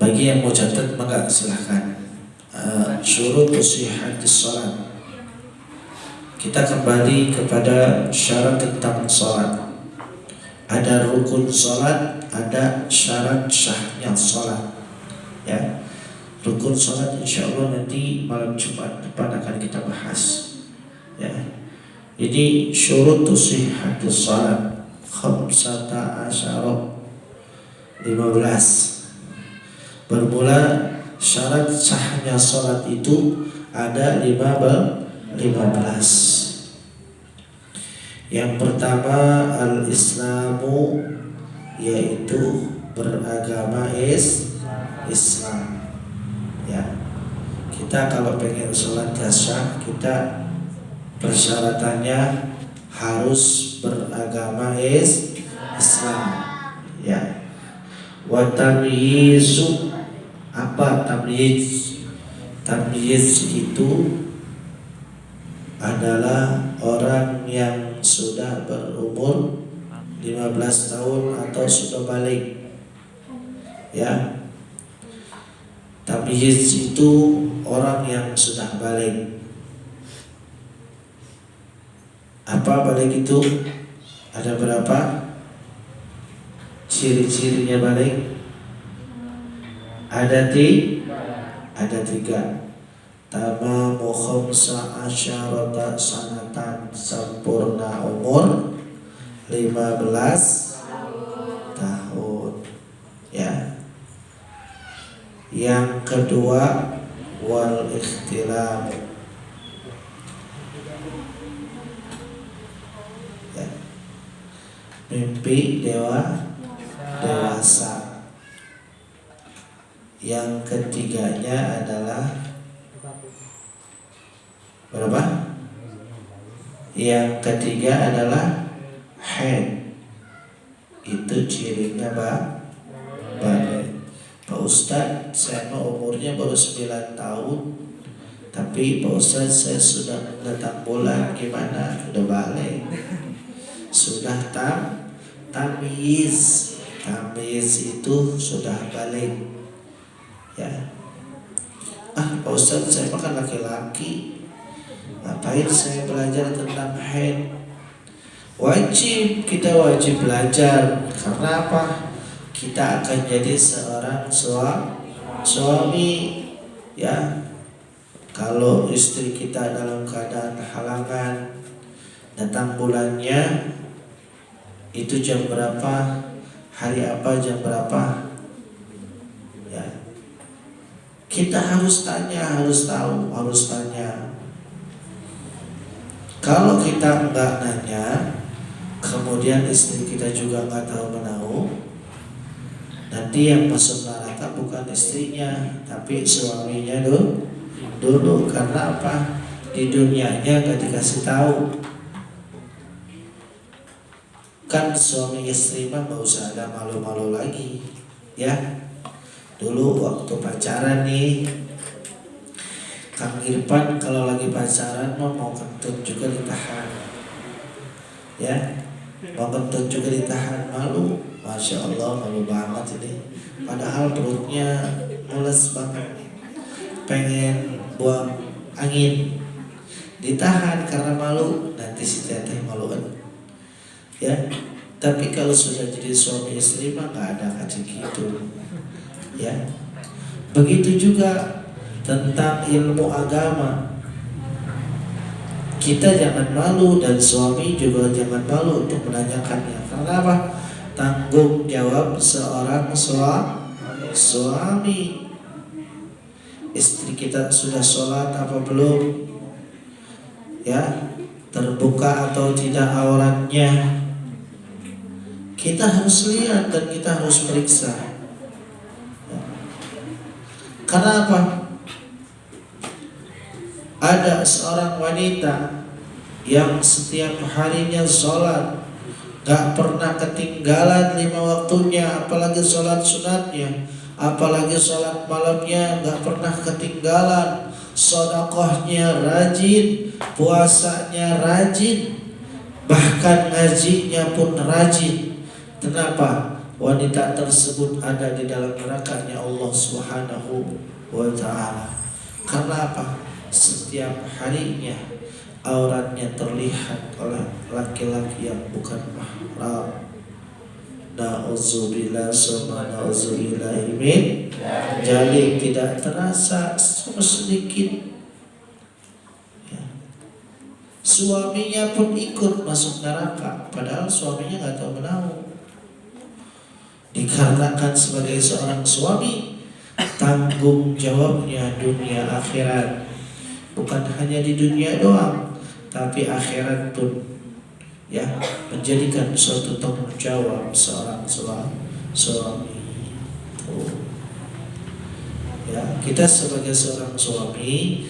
Bagi yang mau catat maka silahkan. Syurut sihhatis salat. Kita kembali kepada syarat tentang salat. Ada rukun salat, ada syarat sahnya salat. Ya, rukun salat insyaallah nanti malam Jumat depan akan kita bahas. Ya, ini syurut sihhatis salat 15. Bermula syarat sahnya salat itu ada 15. Yang pertama al-islamu, yaitu beragama Islam. Ya, kita kalau pengen sholat sah, kita persyaratannya harus beragama Islam. Ya. Wa tamyizu, apa tamyiz? Tamyiz itu adalah orang yang sudah berumur 15 tahun atau sudah balik. Ya. Tamyiz itu orang yang sudah balik. Apa balik itu? Ada berapa ciri-cirinya balik? Ada tiga. Tamamu khamsa asyarata sanatan, sempurna umur 15 tahun. Ya. Yang kedua wal ikhtilam. Ya. Mimpi dewasa. Yang ketiganya adalah berapa? Yang ketiga adalah haid. Itu cirinya balik. Pak Ustadz, saya mau umurnya baru 9 tahun, tapi Pak Ustadz saya sudah datang bulan, gimana? Udah balik. Sudah tamyiz. Tamyiz itu sudah balik. Ya. Pak Ustadz, saya makan laki-laki, ngapain saya belajar tentang haid? Kita wajib belajar. Karena apa? Kita akan jadi seorang suami. Ya. Kalau istri kita dalam keadaan halangan, datang bulannya itu jam berapa, hari apa, jam berapa, ya, kita harus tanya, harus tahu, harus tanya. Kalau kita enggak nanya, kemudian istri kita juga enggak tahu menahu, nanti yang masuk neraka bukan istrinya, tapi suaminya dulu. Karena apa? Di dunianya enggak dikasih tahu. Kan suami istri mah enggak usah ada malu-malu lagi, ya. Dulu waktu pacaran nih, Kang Irfan kalau lagi pacaran mau kentut juga ditahan. Ya, mau kentut juga ditahan, malu. Masya Allah, malu banget ini. Padahal perutnya mules banget, pengen buang angin, ditahan karena malu. Nanti si teteh maluan. Ya, tapi kalau sudah jadi suami istri mah nggak ada kayak gitu. Ya, begitu juga tentang ilmu agama. Kita jangan malu dan suami juga jangan malu untuk menanyakannya. Karena apa? Tanggung jawab seorang suami. Istri kita sudah sholat apa belum? Ya, terbuka atau tidak auratnya? Kita harus lihat dan kita harus periksa. Karena apa? Ada seorang wanita yang setiap harinya sholat, gak pernah ketinggalan 5 waktunya, apalagi sholat sunatnya, apalagi sholat malamnya gak pernah ketinggalan. Sedekahnya rajin, puasanya rajin, bahkan ngajinya pun rajin. Kenapa? wanita tersebut ada di dalam nerakanya Allah Subhanahu wa ta'ala. Karena apa? Setiap harinya auratnya terlihat oleh laki-laki yang bukan mahram. Na'udzubillah summa na'udzubillah min. Jadi tidak terasa sama sedikit ya. Suaminya pun ikut masuk neraka, padahal suaminya nggak tahu menahu. Dikarenakan sebagai seorang suami, tanggung jawabnya dunia akhirat, bukan hanya di dunia doang, tapi akhirat pun ya, menjadikan suatu tanggung jawab seorang suami. Ya, kita sebagai seorang suami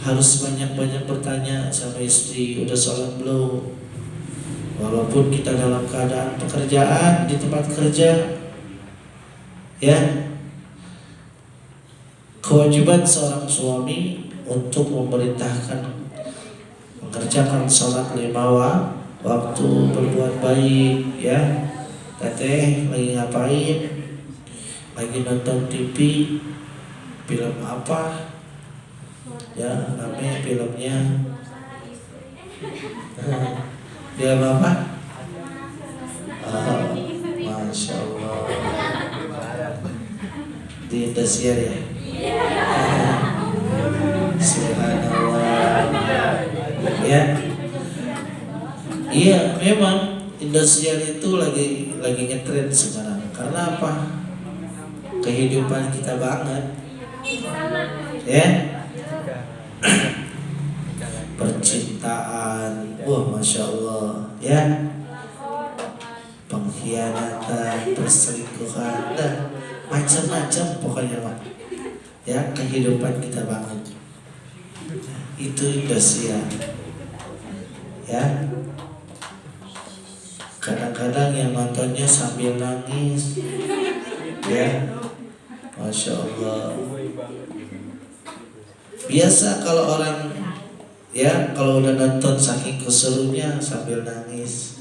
harus banyak-banyak bertanya sama istri, udah sholat belum? Walaupun kita dalam keadaan pekerjaan di tempat kerja, ya, kewajiban seorang suami untuk memerintahkan mengerjakan sholat 5 waktu, berbuat baik, ya. Teteh lagi ngapain? Lagi nonton TV, film apa? Ya, namanya filmnya film apa? Oh, Masya Allah, di Indosiar ya. Subhanallah. Ya. Iya, memang Indosiar itu lagi ngetrend sekarang. Karena apa? Kehidupan kita banget, ya. Percintaan, wah Masya Allah, ya. Pengkhianatan, perselingkuhan, dan macam-macam pokoknya Pak. Ya, kehidupan kita banget. Itu Indosiar, ya. Kadang-kadang yang nontonnya sambil nangis, ya, Masya Allah. Biasa kalau orang, ya, kalau udah nonton saking keserunya sambil nangis,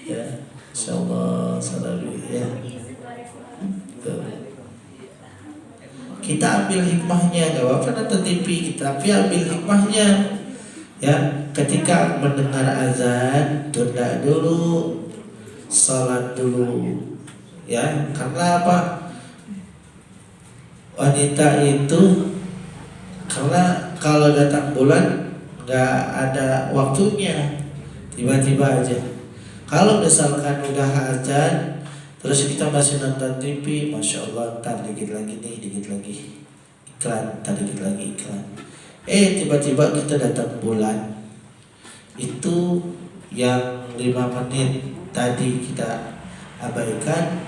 ya, Masya Allah, selalu, ya. Tuh. Kita ambil hikmahnya, gak apa-apa nonton TV, tapi ambil hikmahnya, ya. Ketika mendengar azan, tunda dulu, salat dulu, ya. Karena apa? Wanita itu, karena kalau datang bulan nggak ada waktunya, tiba-tiba aja. Kalau misalkan udah azan terus kita masih nonton TV, Masya Allah, ntar dikit lagi nih, dikit lagi iklan, ntar dikit lagi iklan. Tiba-tiba kita datang bulan. Itu yang 5 menit tadi kita abaikan,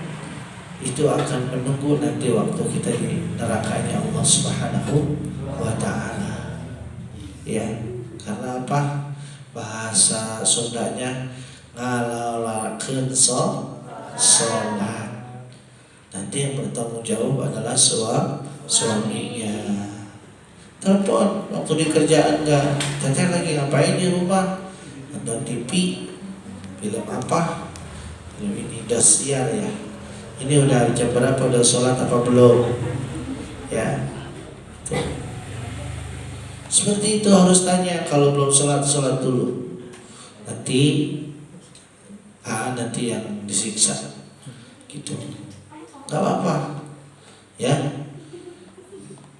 itu akan menunggu nanti waktu kita di nerakanya Allah Subhanahu wa ta'ala. Ya, karena apa? Bahasa Sundanya ngalalakeun sholat. Nanti yang bertanggung jawab adalah suaminya. Telepon waktu di kerjaan, enggak, teteh lagi ngapain di rumah? Nonton TV, film apa? Film ini Indosiar ya. Ini udah jam berapa, udah sholat apa belum? Ya, tuh. Seperti itu harus tanya. Kalau belum sholat, sholat dulu. Nanti yang disiksa, gitu. Gak apa-apa, ya.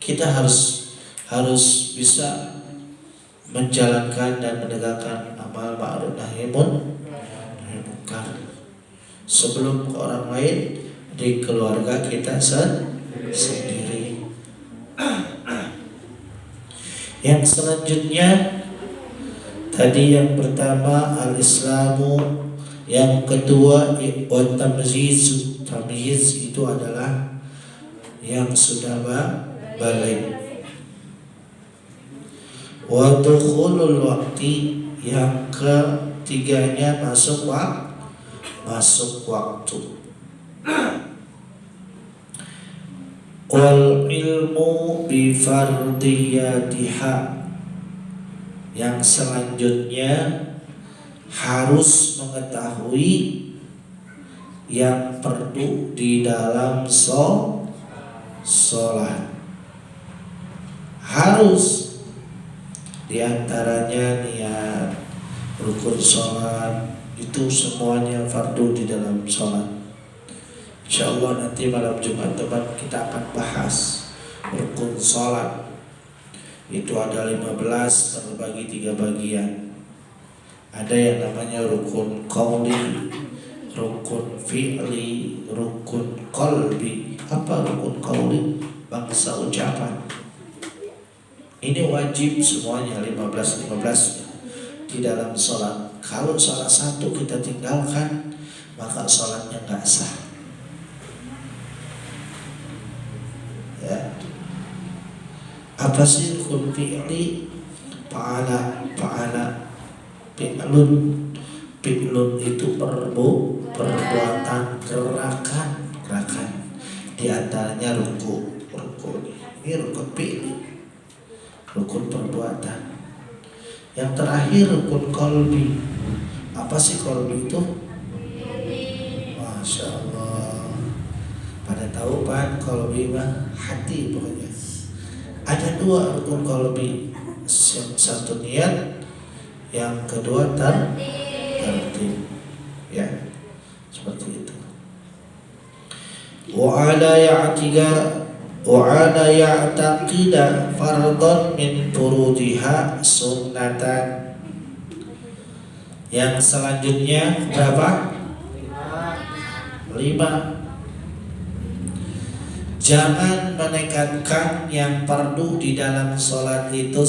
Kita harus bisa menjalankan dan menegakkan amal ma'ruf nahi munkar sebelum ke orang lain, di keluarga kita sendiri. Yang selanjutnya tadi yang pertama al-islamu, yang kedua tamyiz. Tamyiz itu adalah yang sudah balik. Wa dukhulul waqti, yang ketiganya masuk waktu. Wal ilmu bi fardiyatiha, yang selanjutnya harus mengetahui yang perlu di dalam sholat. Harus diantaranya niat, rukun sholat, itu semuanya fardu di dalam sholat. Insyaallah nanti malam Jumat depan kita akan bahas rukun sholat. Itu ada 15 terbagi 3 bagian. Ada yang namanya rukun qauli, rukun fi'li, rukun qalbi. Apa rukun qauli? Bangsa ucapan. Ini wajib semuanya 15 di dalam sholat. Kalau salah satu kita tinggalkan, maka sholatnya nggak sah. Ya. Apa sih rukun fi'li? Fa'ala, fi'lun itu perbuatan, gerakan. Di antaranya ruku. Ini rukun fi'li, rukun perbuatan. Yang terakhir rukun qalbi. Apa sih qalbi itu? Masya Allah. Pada tahu kan qalbi mah hati pokoknya. Ada 2 rukun qalbi. Yang satu niat, yang kedua tertib. Ya, seperti itu. Wa'ala ya'taqida fardhan min furudiha sunnatan. Yang selanjutnya berapa? 5. Jangan menekatkan yang fardu di dalam sholat itu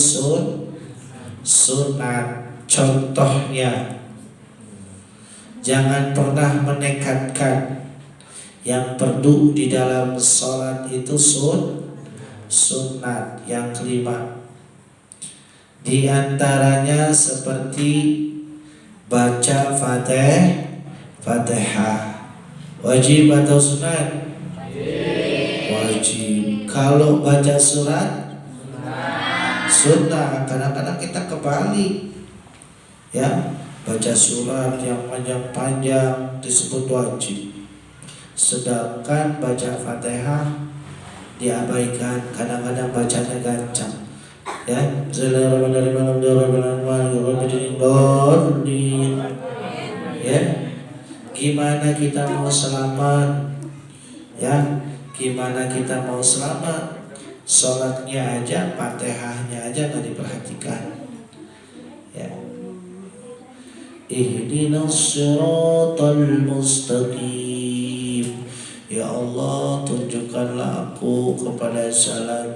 sunat. Contohnya, jangan pernah menekatkan yang fardu di dalam sholat itu sunat. Yang kelima, di antaranya seperti baca Fatihah. Wajib atau sunat? Wajib. Kalau baca surat sunnah. Kadang-kadang kita kebalik, ya, baca surat yang panjang-panjang disebut wajib, sedangkan baca Fatihah diabaikan. Kadang-kadang bacanya gancang, ya, ya. Gimana kita mau selamat? Ya, gimana kita mau selamat? Sholatnya aja, Fatihahnya aja nggak diperhatikan. Ya. Ihdinas siratal mustaqim. Ya Allah, tunjukkanlah aku kepada jalan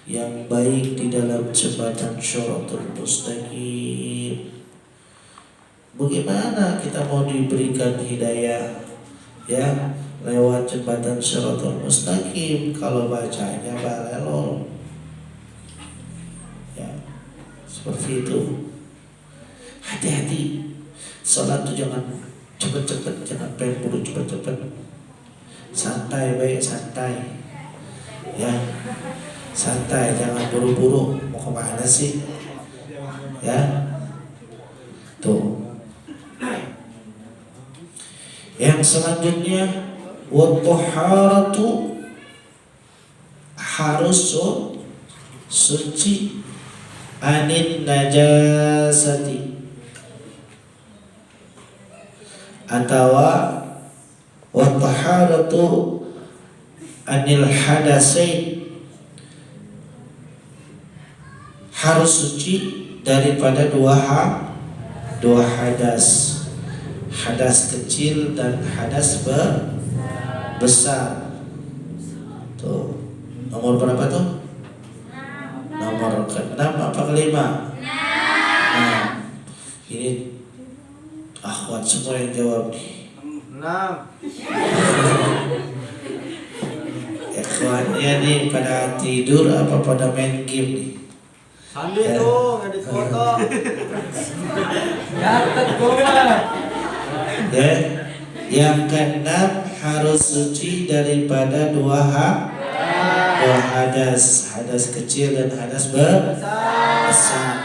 yang baik di dalam jembatan Syiratul Mustaqim. Bagaimana kita mau diberikan hidayah, ya, lewat jembatan Syiratul Mustaqim kalau bacanya balelol? Ya, seperti itu. Hati-hati. Salat itu jangan cepet-cepet, jangan pengen buru cepet-cepet. Santai baik, santai. Ya, santai, jangan buru-buru. Mau kemana sih? Ya, tuh. Yang selanjutnya, wat-taharatu, harus suci anin najasati, atau wat-taharatu anil hadasain, harus suci daripada dua hadas, hadas kecil dan hadas besar. Tuh, nomor berapa tuh? Nomor ke-6 apa ke-5? 6. Ini akhwat semua yang jawab nih. 6. Ikhwannya nih pada tidur apa pada main game nih? Sambil dong, edit foto. Nyatet gua. Ya, yang ke-6 harus suci daripada dua hadas, hadas kecil dan hadas besar.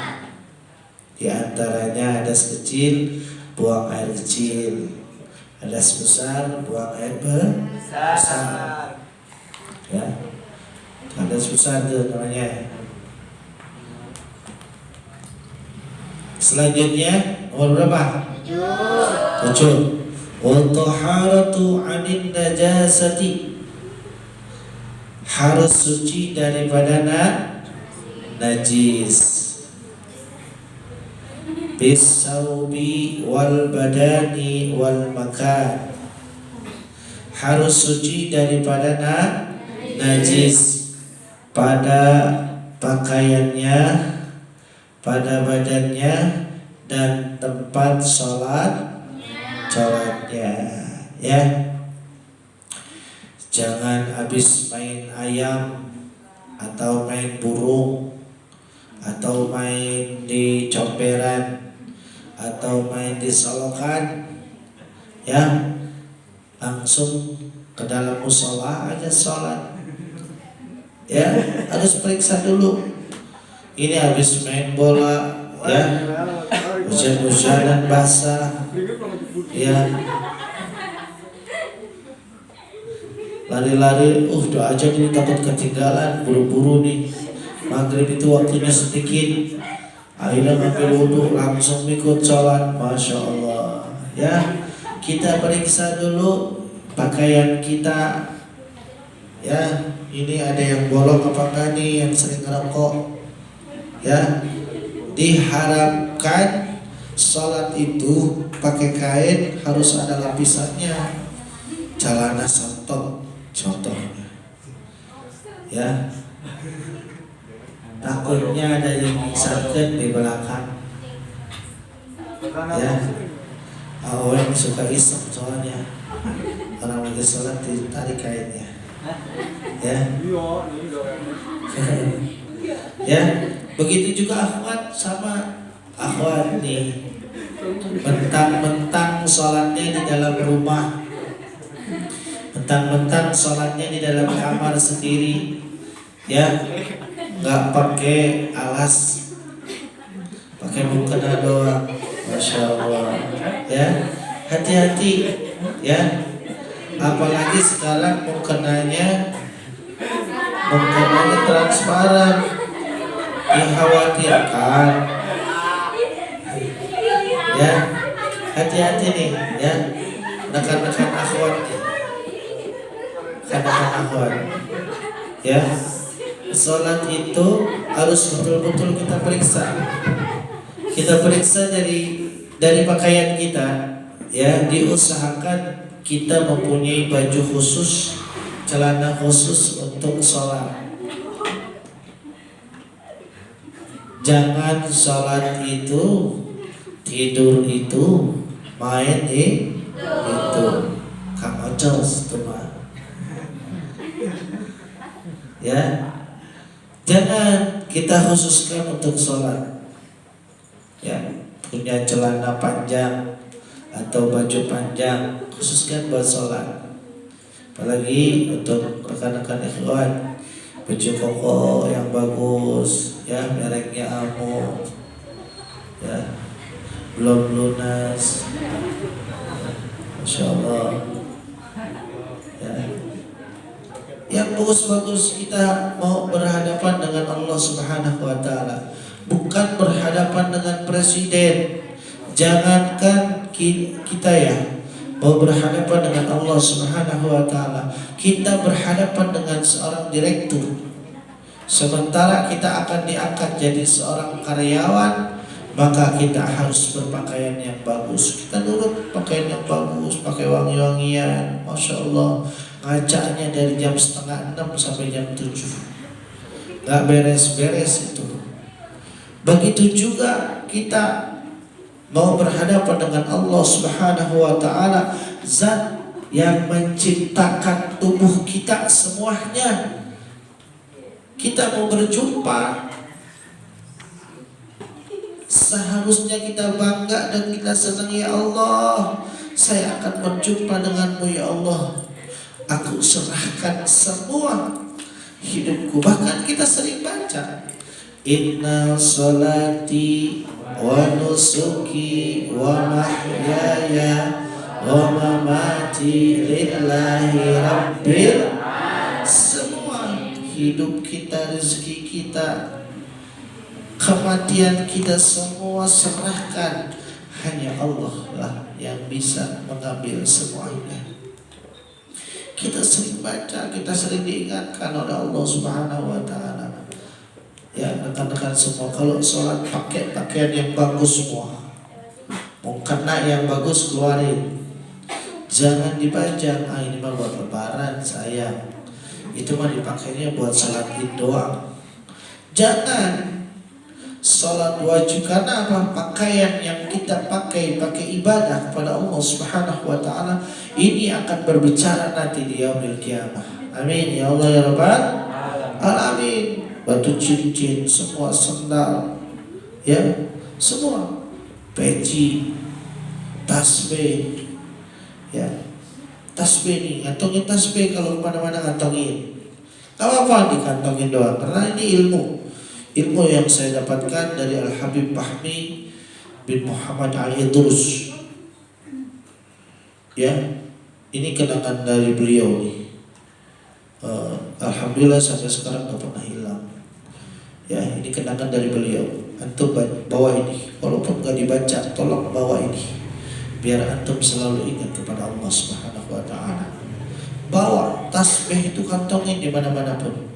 Di antaranya hadas kecil, buang air kecil. Hadas besar, buang air besar. Ya, hadas besar itu namanya. Selanjutnya nomor berapa? 7. Wa-taharatu 'anil najasati, harus suci daripada najis. Bisaubi wal badani wal makan, harus suci daripada najis pada pakaiannya, pada badannya, dan tempat sholatnya, ya. Jangan habis main ayam atau main burung atau main di comberan atau main di solokan, ya, langsung ke dalam musola aja sholat, ya. Harus periksa dulu. Ini habis main bola, ya, hujan-hujanan basah, ya, lari-lari, doa aja nih, takut ketinggalan, buru-buru nih, maghrib itu waktunya sedikit, akhirnya ngambil wudhu langsung ikut sholat. Masya Allah, ya. Kita periksa dulu pakaian kita, ya. Ini ada yang bolong apakah nih, yang sering ngerokok, ya. Diharapkan sholat itu pakai kain harus ada lapisannya. Celana sontok contohnya, ya. Takutnya ada yang sakit di belakang, ya. Orang suka iseng soalnya, orang lagi sholat ditarik kainnya, ya. Ya, begitu juga akhwat sama akhwat nih, mentang-mentang sholatnya di dalam rumah, mentang-mentang sholatnya di dalam kamar sendiri, ya, nggak pakai alas, pakai mukena doang. Masya Allah, ya. Hati-hati, ya. Apalagi sekarang mukenanya transparan, dikhawatirkan, ya. Hati-hati nih, ya, rekan-rekan akhwat, ya. Sholat itu harus betul-betul kita periksa. Kita periksa dari pakaian kita, ya. Diusahakan kita mempunyai baju khusus, celana khusus untuk sholat. Jangan sholat itu, tidur itu, main itu. Kang Ocos teman, ya. Jangan kita khususkan untuk sholat, ya. Punya celana panjang atau baju panjang, khususkan buat sholat. Apalagi untuk rekan-rekan ikhwan, baju koko yang bagus, ya, mereknya Amo, ya, belum lunas, Masya Allah, ya. Yang bagus-bagus. Kita mau berhadapan dengan Allah Subhanahu wa Ta'ala, bukan berhadapan dengan presiden. Jangankan kita, ya, mau berhadapan dengan Allah Subhanahu wa Ta'ala, kita berhadapan dengan seorang direktur, sementara kita akan diangkat jadi seorang karyawan, maka kita harus berpakaian yang bagus. Kita nurut pakaian yang bagus, pakai wangi-wangian, Masya Allah. Ngacanya dari jam 5:30 sampai jam 7, gak beres-beres itu. Begitu juga kita mau berhadapan dengan Allah Subhanahu wa Ta'ala, zat yang menciptakan tubuh kita semuanya. Kita mau berjumpa, seharusnya kita bangga dan kita senang. Ya Allah, saya akan berjumpa denganmu, ya Allah. Aku serahkan semua hidupku. Bahkan kita sering baca, inna salati wa nusuki wa mahyaya wa wa mamati lillahi rabbil. Semua hidup kita, rezeki kita, kematian kita semua serahkan. Hanya Allah lah yang bisa mengambil semuanya. Kita sering baca, kita sering diingatkan oleh Allah Subhanahu wa Ta'ala. Ya, rekan-rekan semua, kalau sholat pakai pakaian yang bagus semua. Mukena yang bagus keluarin. Jangan dipajang, ini mah buat lebaran sayang. Itu mah dipakainya buat sholat id doang. Jangan. Salat wajib karena apa? Pakaian yang kita pakai ibadah kepada Allah Subhanahu wa Ta'ala ini akan berbicara nanti di yaumil qiyamah. Amin ya Allah ya Rabbal alamin. Batu cincin, semua sendal, ya, semua peci, tasbih, ya, tasbih nih, ngantongin tasbih kalau kemana-mana ngantongin. Gak apa-apa dikantongin doang karena ini ilmu yang saya dapatkan dari Al-Habib Fahmi bin Muhammad Al-Idrus. Ya, ini kenangan dari beliau nih. Alhamdulillah sampai sekarang gak pernah hilang. Ya, ini kenangan dari beliau. Antum bawa ini, walaupun gak dibaca, tolong bawa ini, biar antum selalu ingat kepada Allah Subhanahu wa Ta'ala. Bawa tasbih itu kantongin di mana-mana pun.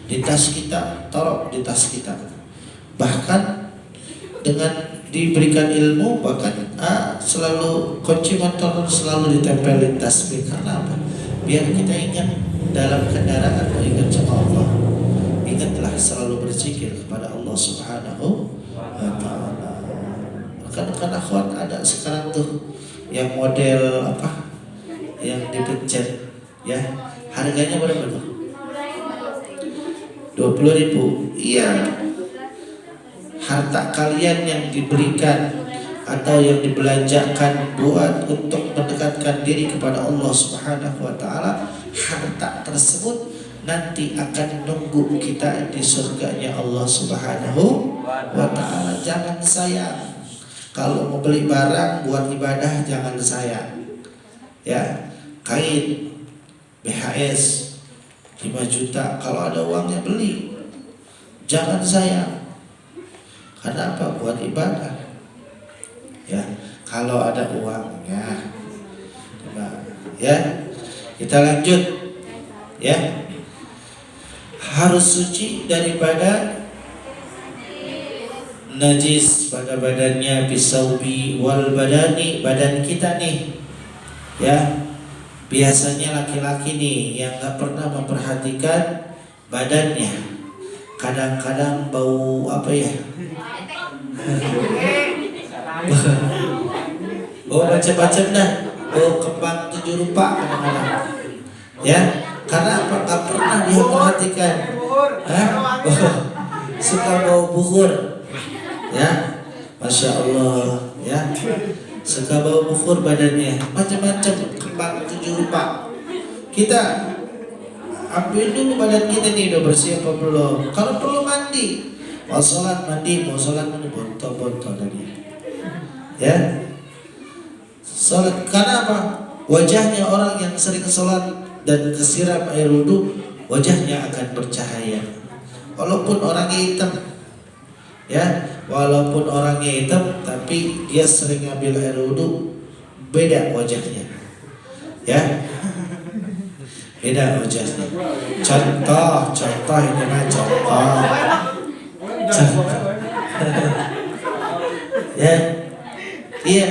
Di tas kita, taruh di tas kita. Bahkan dengan diberikan ilmu, bahkan selalu kunci motor selalu ditempelin tasbih. Karena apa? Biar kita ingat dalam kendaraan, ingat sama Allah. Ingatlah selalu berzikir kepada Allah Subhanahu wa Ta'ala. Kan akhwat ada sekarang tuh yang model apa? Yang dipencet, ya. Harganya berapa tuh? 20.000. Iya. Harta kalian yang diberikan atau yang dibelanjakan buat untuk mendekatkan diri kepada Allah Subhanahu wa Ta'ala, harta tersebut nanti akan nunggu kita di surganya Allah Subhanahu wa Ta'ala. Jangan sayang. Kalau mau beli barang buat ibadah jangan sayang. Ya, kain BHS 5 juta, kalau ada uangnya beli. Jangan sayang. Karena apa? Buat ibadah. Ya, kalau ada uangnya. Ya, kita lanjut. Ya, harus suci daripada najis pada badannya, bisaubi wal badani, badan kita nih. Ya, biasanya laki-laki nih yang gak pernah memperhatikan badannya. Kadang-kadang bau apa ya? Bau macam-macam dah. Bau kembang 7 rupa kadang-kadang. Ya, karena apa? Gak pernah dia perhatikan. Suka bau bukhur. Ya, Masya Allah. Ya, suka bau bukhur badannya. Macam-macam kembang 7 rupa. Kita ambil dulu badan kita nih, udah bersih apa belum. Kalau perlu mandi, mau sholat mandi, bonto-bonto tadi. Ya, sholat. Karena apa? Wajahnya orang yang sering sholat dan kesiram air wudhu, wajahnya akan bercahaya. Walaupun orangnya hitam, ya, walaupun orangnya hitam, tapi dia sering ambil air wudhu, beda wajahnya. Ya, beda wajahnya. Contoh ini mah contoh. Ya, iya.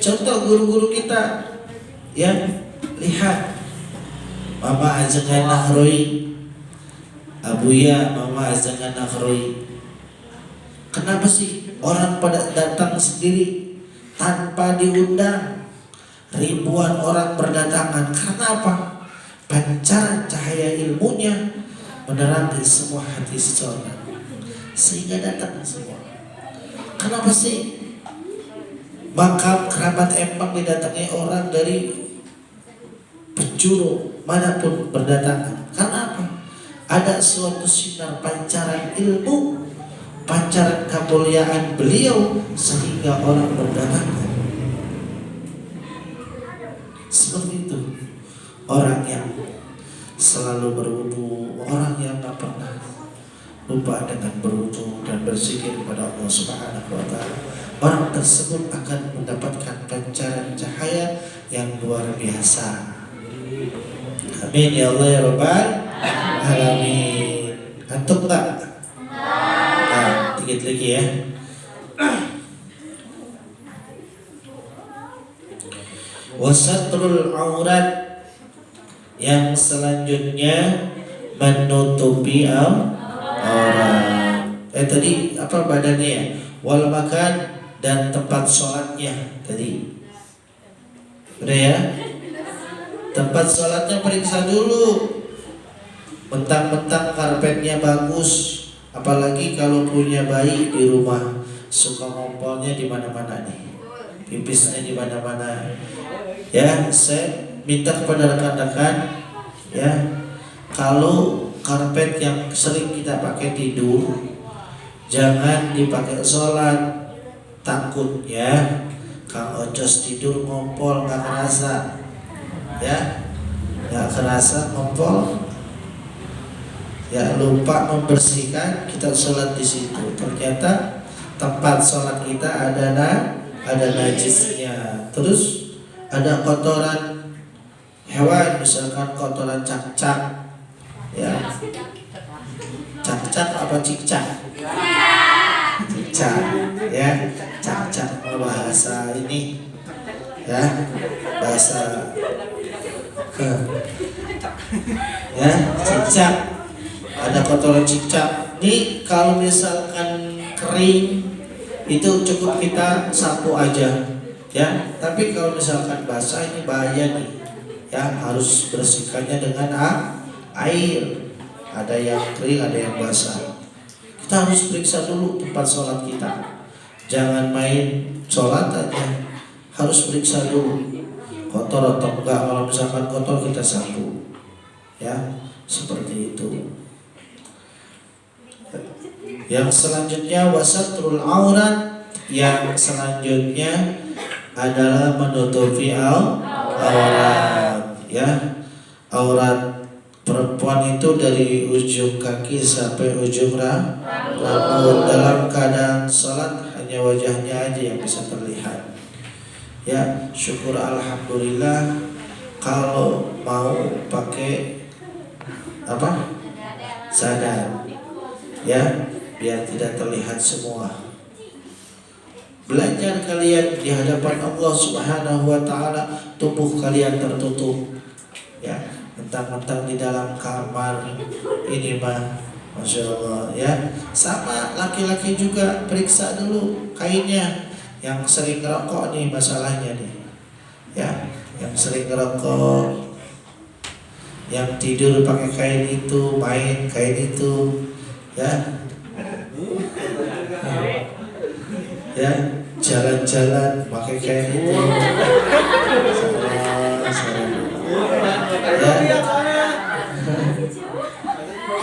Contoh guru-guru kita. Ya, lihat. Mama ajangan nahroi, Abuya mama ajangan nahroi. Kenapa sih orang pada datang sendiri tanpa diundang? Ribuan orang berdatangan. Karena apa? Pancaran cahaya ilmunya menerangi semua hati seseorang, sehingga datang semua. Kenapa sih makam kerabat Empang didatangi orang dari penjuru manapun berdatangan? Karena apa? Ada suatu sinar pancaran ilmu, pancaran kemuliaan beliau, sehingga orang berdatangan. Seperti itu orang yang selalu berwudu, orang yang tak pernah lupa dengan berwudu dan berzikir kepada Allah Subhanahu wa Ta'ala, orang tersebut akan mendapatkan pancaran cahaya yang luar biasa. Amin ya Allah ya Rabbal alamin. Antum tak? Nah, dikit lagi ya. Wasatrul aurat, yang selanjutnya menutupi aurat. Tadi apa badannya ya? Wal makan dan tempat sholatnya tadi. Udah ya? Tempat sholatnya periksa dulu. Mentang-mentang karpetnya bagus, apalagi kalau punya bayi di rumah, suka ngompolnya di mana-mana nih, pipisnya di mana-mana. Ya, saya minta kepada rekan-rekan, ya, kalau karpet yang sering kita pakai tidur, jangan dipakai sholat. Takut ya, Kang Ocos tidur ngompol nggak kerasa, ya, nggak kerasa ngompol. Ya, lupa membersihkan, kita sholat di situ. Ternyata tempat sholat kita ada najisnya. Terus ada kotoran hewan, misalkan kotoran cak-cak. Ya, cak-cak apa cicak? Cicak, ya, cak-cak bahasa ini, ya, bahasa ya, cicak. Ada kotoran cicak. Nih kalau misalkan kering itu cukup kita sapu aja, ya. Tapi kalau misalkan basah ini bahaya nih, ya, harus bersihkannya dengan air. Ada yang kering, ada yang basah. Kita harus periksa dulu tempat sholat kita. Jangan main sholat aja, harus periksa dulu kotor atau enggak. Kalau misalkan kotor kita sapu, ya, seperti itu. Yang selanjutnya wasatrul aurat, yang selanjutnya adalah menutupi aurat, ya. Aurat perempuan itu dari ujung kaki sampai ujung rambut. Dalam keadaan sholat hanya wajahnya aja yang bisa terlihat. Ya, syukur alhamdulillah. Kalau mau pakai apa? Sadar, ya, biar tidak terlihat semua. Belajar kalian di hadapan Allah Subhanahu wa Ta'ala, tubuh kalian tertutup, ya. Mentang-mentang di dalam kamar ini mah, Masya Allah, ya. Sama laki-laki juga, periksa dulu kainnya. Yang sering ngerokok nih masalahnya nih, ya, yang sering ngerokok, yang tidur pakai kain itu, main kain itu, ya. Ya, jalan-jalan pakai kain itu. Ya.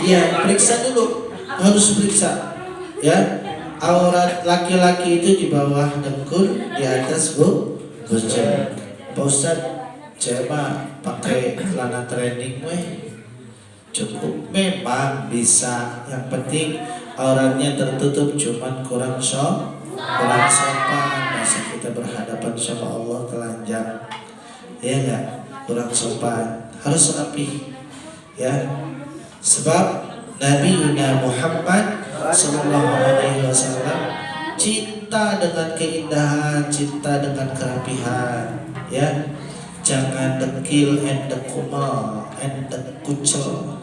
Iya, periksa dulu, harus periksa. Ya, aurat laki-laki itu di bawah dengkul, di atas bujang. Pak Ustadz, saya mah pakai celana training weh. Cukup, memang bisa. Yang penting auratnya tertutup, cuman kurang sopan. Masa kita berhadapan sama Allah telanjang, ya enggak? Kurang sopan, harus rapi, ya. Sebab Nabi Muhammad SAW cinta dengan keindahan, cinta dengan kerapihan, ya. Jangan dekil and dekumal and dekucel,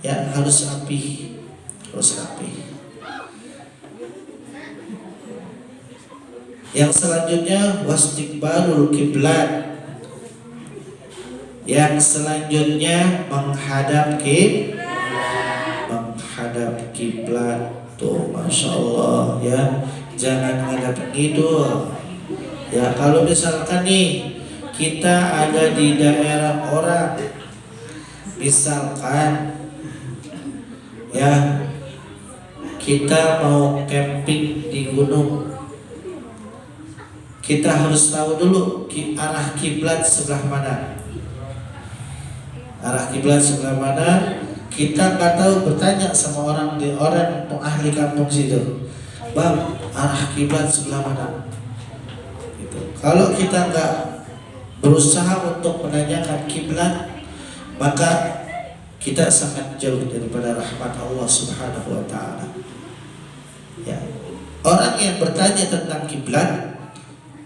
ya, harus rapi, harus rapi. Yang selanjutnya wastiqbalul kiblat. Yang selanjutnya menghadap kiblat. Tuh, Masya Allah, ya. Jangan menghadap ngidul. Ya, kalau misalkan nih kita ada di daerah orang, misalkan, ya, kita mau camping di gunung, kita harus tahu dulu arah kiblat sebelah mana. Arah kiblat sebelah mana? Kita nggak tahu, bertanya sama orang ahli kampung situ, bang, arah kiblat sebelah mana? Gitu. Kalau kita nggak berusaha untuk menanyakan kiblat, maka kita sangat jauh daripada rahmat Allah Subhanahu wa taala. Ya. Orang yang bertanya tentang kiblat,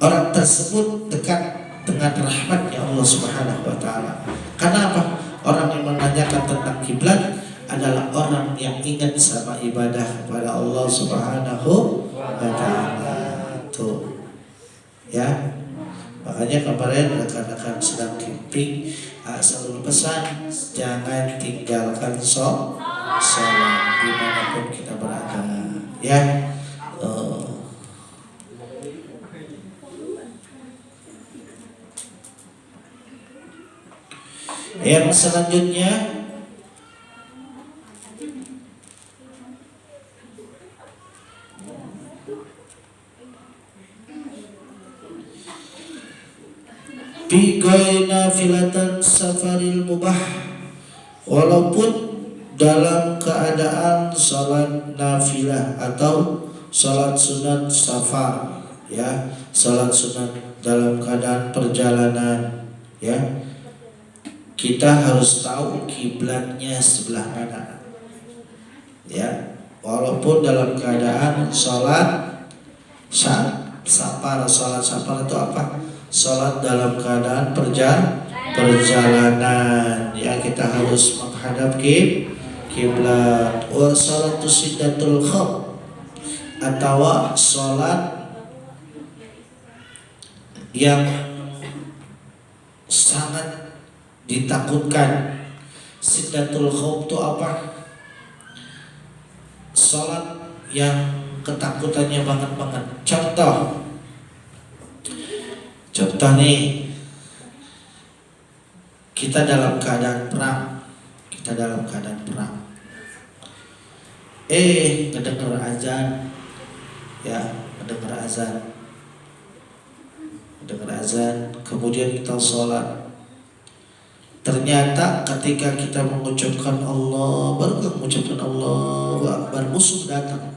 orang tersebut dekat dengan rahmatnya Allah Subhanahu wa taala. Karena apa? Orang yang menanyakan tentang kiblat adalah orang yang ingat sama ibadah kepada Allah Subhanahu wa taala. Tuh. Ya. Makanya kemarin rekan-rekan sedang camping, selalu pesan jangan tinggalkan sholat dimanapun kita berada. Ya. Yang selanjutnya Bigai nafilatan safaril mubah, walaupun dalam keadaan salat nafilah atau salat sunat safar, ya, salat sunat dalam keadaan perjalanan, ya, kita harus tahu kiblatnya sebelah mana, ya, walaupun dalam keadaan salat safar. Salat safar itu apa? Salat dalam keadaan perjalanan, ya, kita harus menghadap kiblat. Wa salatu siddatul khauf, atau salat yang sangat ditakutkan. Siddatul khauf itu apa? Salat yang ketakutannya banget. Contoh nih, kita dalam keadaan perang, ngedenger azan, ya, ngedenger azan, kemudian kita sholat. Ternyata ketika kita mengucapkan Allah, baru mengucapkan Allahu Akbar, musuh datang.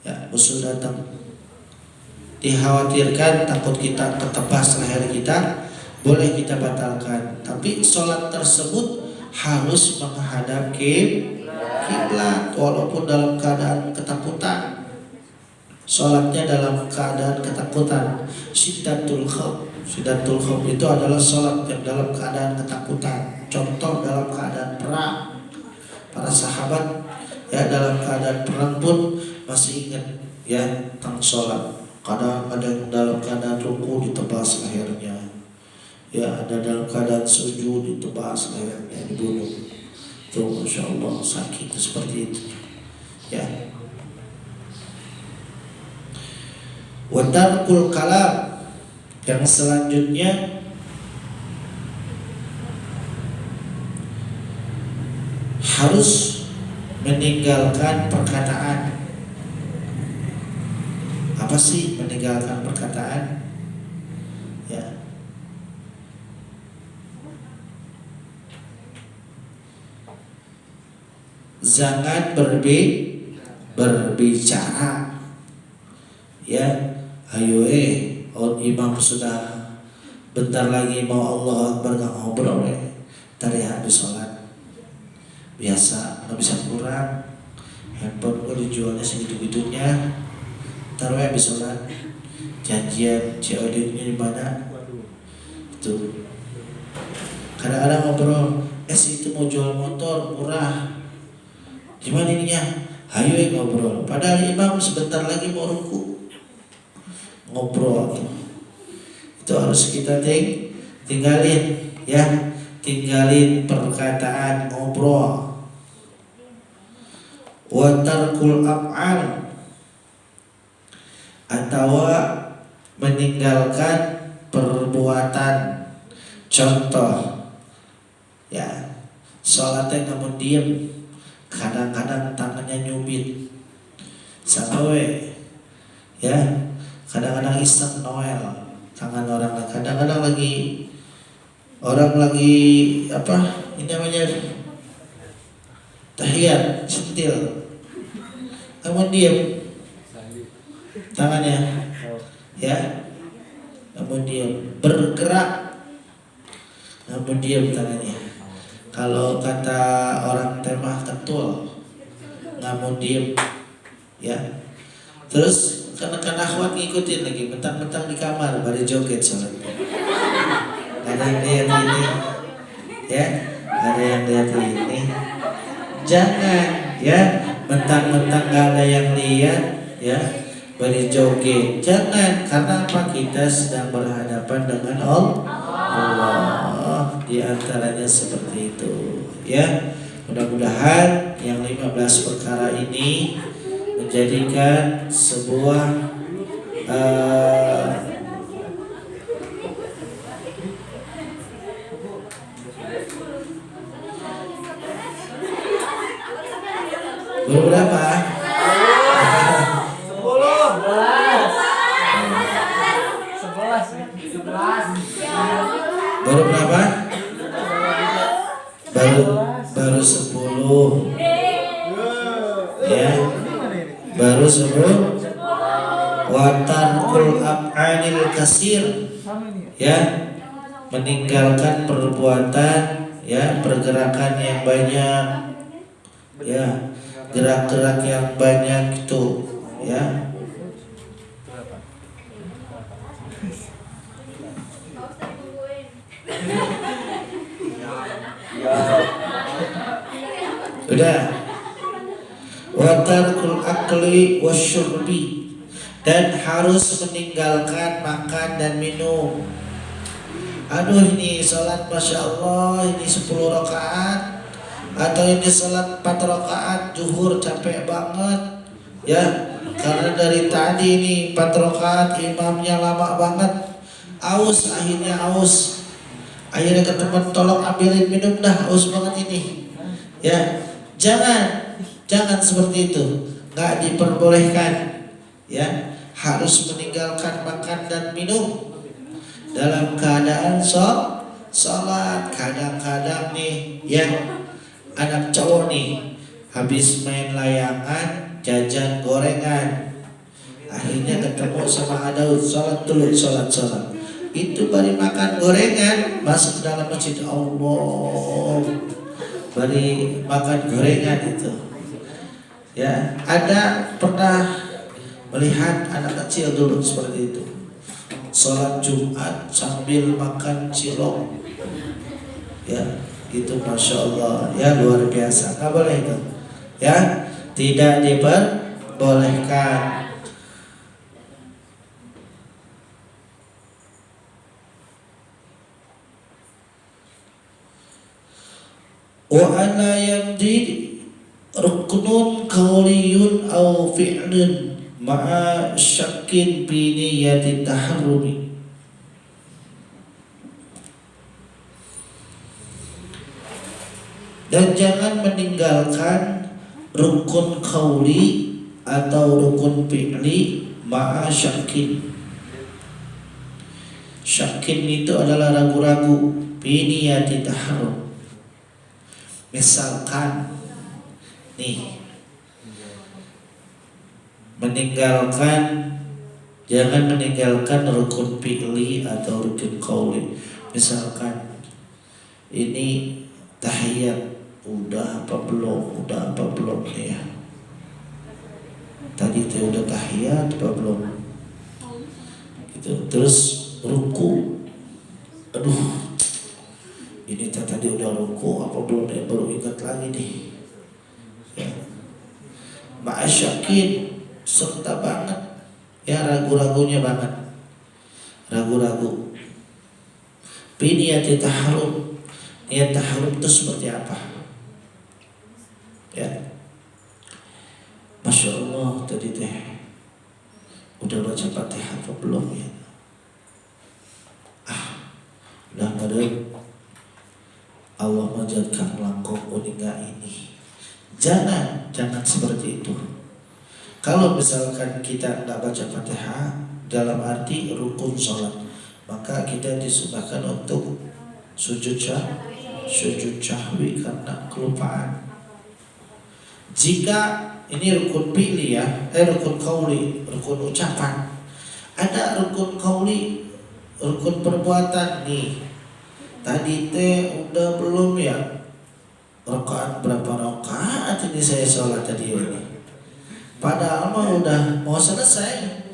Ya, musuh datang. Dikhawatirkan takut kita ketebas leher kita, boleh kita batalkan. Tapi sholat tersebut harus menghadap kiblat, walaupun dalam keadaan ketakutan. Sholatnya dalam keadaan ketakutan. Siddatul khauf itu adalah sholat yang dalam keadaan ketakutan. Contoh dalam keadaan perang, para sahabat, ya, dalam keadaan perang pun masih ingat, ya, tentang sholat. Kadang-kadang dalam keadaan ruku ditebas lehernya, ya, ada dalam keadaan sujud ditebas lehernya, dibunuh. Tuh, masya Allah, sakit seperti itu, ya. Wa tarkul kalam, yang selanjutnya harus meninggalkan perkataan. Apa sih meninggalkan perkataan? Ya, jangan berbicara. Ya, ayo imam sudah bentar lagi mau Allah Akbar, gak ngobrol, tadi habis sholat. Biasa nggak bisa kurang, handphone gue dijualnya segitu-gitunya. Taruh habis sholat, janjian COD-nya di mana? Itu kadang-kadang ngobrol, itu mau jual motor murah, gimana ininya? Hayo ngobrol. Padahal imam sebentar lagi mau ruku, ngobrol. Itu harus kita tinggalin, ya, tinggalin perkataan, ngobrol. Wa tarkul af'al, atau meninggalkan perbuatan. Contoh, ya, sholatnya namun diem, kadang-kadang tangannya nyubit, Sampai ya kadang-kadang iseng Noel tangan orang, kadang-kadang lagi orang lagi apa ini namanya tahiyat sentil, kamu diam tangannya ya, kamu diam, bergerak kamu diam tangannya. Kalau kata orang Temah ketul, kamu diam ya. Terus kan akhwat ngikutin lagi, mentang-mentang di kamar pada joget sholat. Ada yang lihat ini ya, ada yang lihat ini. Jangan ya, mentang-mentang gak ada yang lihat ya pada joget. Jangan, karena apa? Kita sedang berhadapan dengan Allah. Di antaranya seperti itu ya. Mudah-mudahan yang 15 perkara ini menjadikan sebuah beberapa 11. baru berapa? Baru 10 ya, baru 10. Watarkul af'alil kasir ya, meninggalkan perbuatan ya, pergerakan yang banyak ya, gerak-gerak yang banyak itu ya. Udah. Watarkul akli wasyurbi, dan harus meninggalkan makan dan minum. Aduh, ini sholat Masya Allah ini 10 rakaat, atau ini sholat 4 rakaat zuhur capek banget ya, karena dari tadi ini 4 rakaat imamnya lama banget, aus, akhirnya ke teman, tolong ambilin minum dah, aus banget ini ya. Jangan seperti itu, nggak diperbolehkan ya. Harus meninggalkan makan dan minum dalam keadaan sholat. Kadang-kadang nih ya, anak cowok nih habis main layangan jajan gorengan, akhirnya ketemu sama Adaud, sholat dulu, sholat. Itu baru makan gorengan masuk ke dalam masjid Allah, baru makan gorengan itu ya. Ada pernah melihat anak kecil dulu seperti itu, sholat Jumat sambil makan cilok ya, itu Masya Allah ya, luar biasa. Nggak boleh itu ya, tidak diperbolehkan. Wa ana yamdi ruknun qauliyun aw fi'lun ma'a syakkin bi niyyati taharrumi. Dan jangan meninggalkan rukun qauli atau rukun fi'li ma'a syakkin. Syakkin itu adalah ragu-ragu, bi niyyati taharrum. Misalkan nih, jangan meninggalkan rukun fi'li atau rukun qauli. Misalkan ini tahiyat, udah apa belum nih ya, tadi tuh udah tahiyat apa belum gitu. Terus ruku, aduh ini tadi udah ruku apa belum ya, baru ingat lagi nih ya. Ma'asyakin, serta banget ya, ragu-ragunya banget, ragu-ragu. Biniyati tahrum, niat tahrum itu seperti apa ya. Masya Allah, tadi teh udah baca Fatihah apa belum ya, udah ada, Allah menjadikan langkung uninga ini. Jangan seperti itu. Kalau misalkan kita nggak baca Fatihah dalam arti rukun sholat, maka kita disunahkan untuk sujud sahwi karena kelupaan. Jika ini rukun fi'li ya, rukun qauli, rukun ucapan. Ada rukun qauli, rukun perbuatan nih. Tadi teh udah belum ya? Rakaat berapa rakaat ini saya sholat tadi ini? Padahal mah udah mau selesai.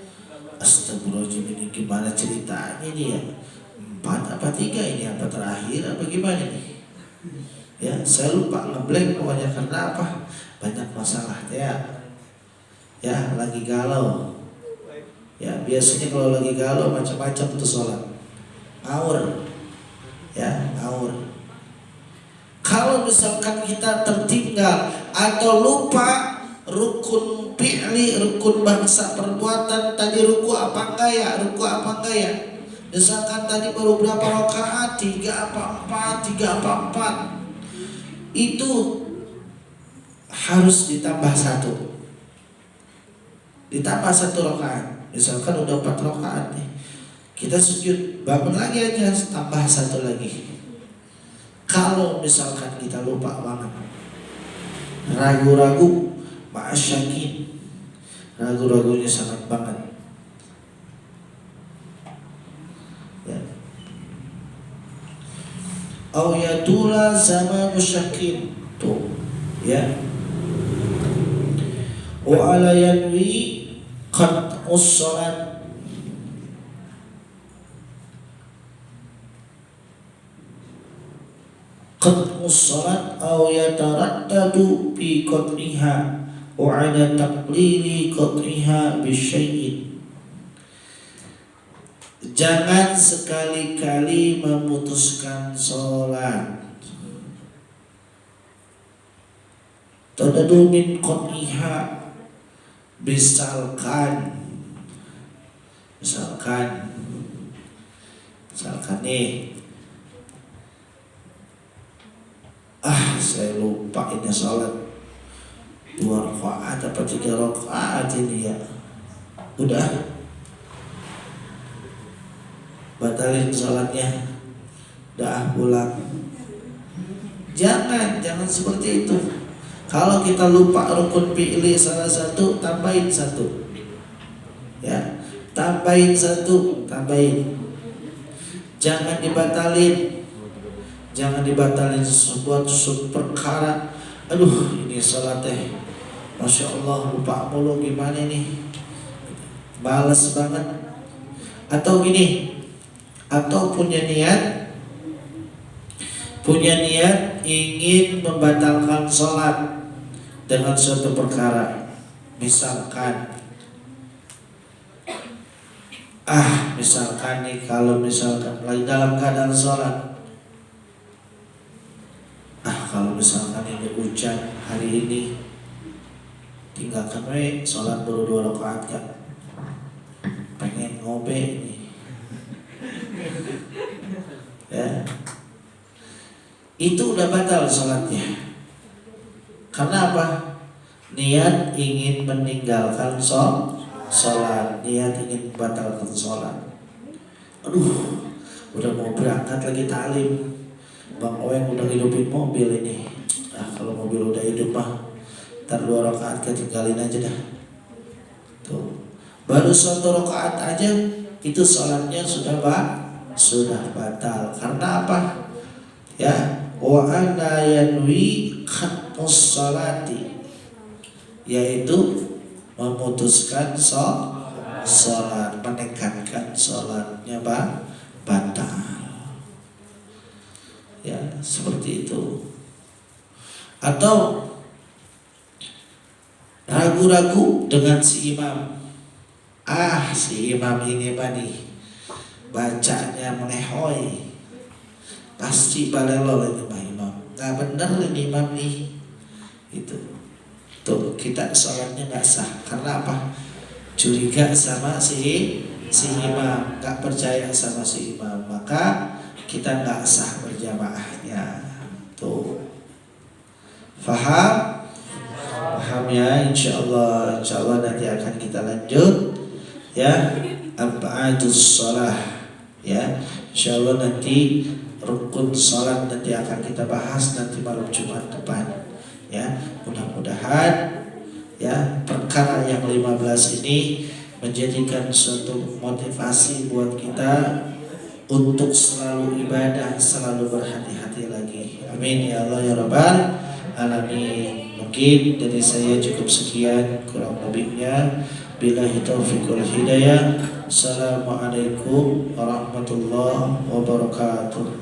Astagfirullahaladzim, ini gimana ceritanya dia? 4 apa 3 ini, apa terakhir apa gimana nih? Ya saya lupa, ngeblank pokoknya. Karena apa? Banyak masalah ya. Ya lagi galau. Ya biasanya kalau lagi galau macam-macam tuh sholat. Ngawur. Ya ngawur. Kalau misalkan kita tertinggal atau lupa rukun fi'li, rukun bangsa perbuatan, tadi ruku apa enggak ya, ruku apa enggak ya. Misalkan tadi baru berapa rakaat, 3 apa 4, 3 apa 4, itu harus ditambah 1. Ditambah 1 rakaat. Misalkan udah 4 rakaat nih, kita sujud, bangun lagi aja, tambah 1 lagi. Kalau misalkan kita lupa banget, ragu-ragu, ma'asyakin, ragu-ragunya sangat banget ya. Au yatula sama musyakin tuh ya. Wa ala yanwi qat'us salat, qat'us salat au yataraddadu fi qat'iha wa ala taqlili qat'iha bisyai'in. Jangan sekali-kali memutuskan sholat. Tadadu min qat'iha, misalkan nih, saya lupa ini sholat 2 rakaat apa 3 rakaat ini ya, udah batalin sholatnya, udah pulang. Jangan seperti itu. Kalau kita lupa rukun fi'li salah satu, tambahin 1 ya, tambahin 1, tambahin. Jangan dibatalin sesuatu perkara. Aduh ini sholat teh, Masya Allah lupa mulu, gimana nih, males banget. Atau gini, atau punya niat ingin membatalkan sholat dengan suatu perkara. Misalkan nih, kalau misalkan lagi dalam keadaan sholat, kalau misalkan ini hujan hari ini, tinggalkan sholat baru 2 rakaat kan, pengen ngobe nih ya, itu udah batal sholatnya. Karena apa? Niat ingin meninggalkan sholat, niat ingin membatalkan sholat. Aduh, udah mau berangkat lagi ta'lim, Bang Oeng udah hidupin mobil ini. Kalau mobil udah hidup mah, ntar 2 rakaat ketinggalin aja dah. Tuh, baru 1 rakaat aja itu sholatnya sudah batal. Karena apa? Ya, wa ana yanwi khatmus salati, yaitu memutuskan sholat, menekankan sholatnya batal. Ya, seperti itu. Atau ragu-ragu dengan si imam. Si imam ini bacanya melehoi, pasti balelo ini imam. Nggak bener ini imam nih. Itu. Tuh, kita sholatnya nggak sah. Karena apa? Curiga sama si imam, nggak percaya sama si imam, maka kita nggak sah berjamaahnya. Tuh, faham? paham ya, insya Allah nanti akan kita lanjut ya, ab'adus shalah ya, insya Allah nanti rukun salat nanti akan kita bahas nanti malam Jumat depan ya. Mudah-mudahan ya perkara yang 15 ini menjadikan suatu motivasi buat kita untuk selalu ibadah, selalu berhati-hati lagi. Amin ya Allah ya Rabbal alamin. Mungkin dari saya cukup sekian, kurang lebihnya billahi taufiq wal hidayah. Assalamualaikum warahmatullahi wabarakatuh.